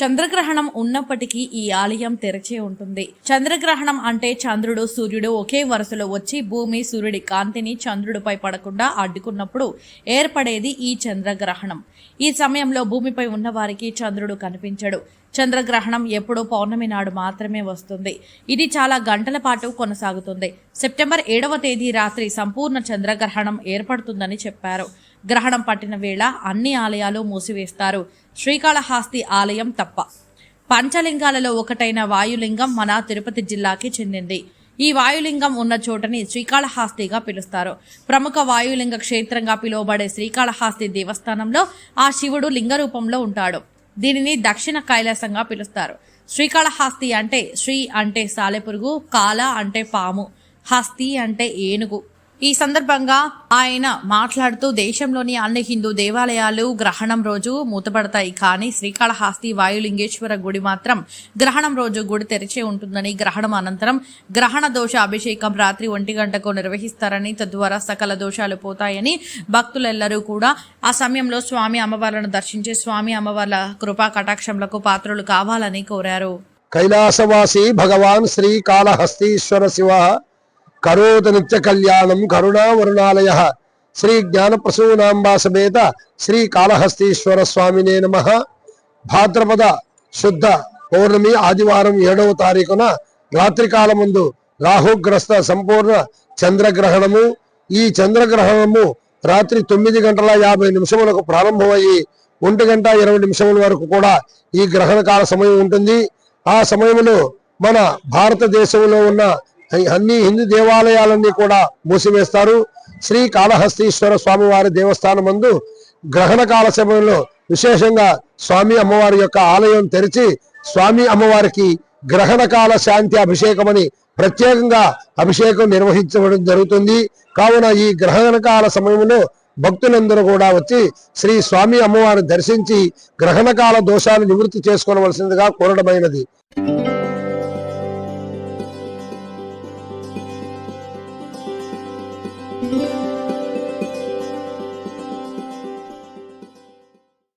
చంద్రగ్రహణం ఉన్నప్పటికీ ఈ ఆలయం తెరిచే ఉంటుంది. చంద్రగ్రహణం అంటే చంద్రుడు సూర్యుడు ఒకే వరుసలో వచ్చి భూమి సూర్యుడి కాంతిని చంద్రుడిపై పడకుండా అడ్డుకున్నప్పుడు ఏర్పడేది ఈ చంద్రగ్రహణం. ఈ సమయంలో భూమిపై ఉన్న వారికి చంద్రుడు కనిపించడు. చంద్రగ్రహణం ఎప్పుడో పౌర్ణమి నాడు మాత్రమే వస్తుంది. ఇది చాలా గంటల పాటు కొనసాగుతుంది. సెప్టెంబర్ 7వ తేదీ రాత్రి సంపూర్ణ చంద్రగ్రహణం ఏర్పడుతుందని చెప్పారు. గ్రహణం పట్టిన వేళ అన్ని ఆలయాలు మూసివేస్తారు. శ్రీకాళహస్తి ఆలయం తప్ప. పంచలింగాలలో ఒకటైన వాయులింగం మన తిరుపతి జిల్లాకి చెందింది. ఈ వాయులింగం ఉన్న చోటని శ్రీకాళహస్తిగా పిలుస్తారు. ప్రముఖ వాయులింగ క్షేత్రంగా పిలువబడే శ్రీకాళహస్తి దేవస్థానంలో ఆ శివుడు లింగ రూపంలో ఉంటాడు. దీనిని దక్షిణ కైలాసంగా పిలుస్తారు. శ్రీకాళహస్తి అంటే శ్రీ అంటే సాలెపురుగు, కాల అంటే పాము, హస్తి అంటే ఏనుగు. ఈ సందర్భంగా ఆయన మాట్లాడుతూ దేశంలోని అన్ని హిందూ దేవాలయాలు గ్రహణం రోజు మూతపడతాయి, కానీ శ్రీకాళహస్తి వాయులింగేశ్వర గుడి మాత్రం గ్రహణం రోజు గుడి తెరిచే ఉంటుందని, గ్రహణం అనంతరం గ్రహణ దోష అభిషేకం రాత్రి 1 గంటకు నిర్వహిస్తారని, తద్వారా సకల దోషాలు పోతాయని, భక్తులెల్లరూ కూడా ఆ సమయంలో స్వామి అమ్మవార్లను దర్శించి స్వామి అమ్మవార్ల కృపా కటాక్షములకు పాత్రులు కావాలని కోరారు. కైలాసవాసి భగవాన్ శ్రీకాళహస్తీశ్వర శివ కరోత నిత్య కళ్యాణం కరుణావరుణాలయ శ్రీ జ్ఞానప్రసూనాంబా సమేత శ్రీ కాళహస్తీశ్వర స్వామినే నమః. భాద్రపద శుద్ధ పౌర్ణమి ఆదివారం 7వ తారీఖున రాత్రికాల ముందు రాహుగ్రస్త సంపూర్ణ చంద్రగ్రహణము. ఈ చంద్రగ్రహణము రాత్రి 9:50 ప్రారంభమయ్యి 1:20 వరకు కూడా ఈ గ్రహణ కాల సమయం ఉంటుంది. ఆ సమయంలో మన భారతదేశంలో ఉన్న అన్ని హిందూ దేవాలయాలన్నీ కూడా మూసివేస్తారు. శ్రీ కాళహస్తీశ్వర స్వామి వారి దేవస్థానం నందు గ్రహణ కాల సమయంలో విశేషంగా స్వామి అమ్మవారి యొక్క ఆలయం తెరిచి స్వామి అమ్మవారికి గ్రహణ కాల శాంతి అభిషేకమని ప్రత్యేకంగా అభిషేకం నిర్వహించడం జరుగుతుంది. కావున ఈ గ్రహణ కాల సమయంలో భక్తులందరూ కూడా వచ్చి శ్రీ స్వామి అమ్మవారిని దర్శించి గ్రహణ కాల దోషాలు నివృత్తి చేసుకోవలసిందిగా కోరడమైనది.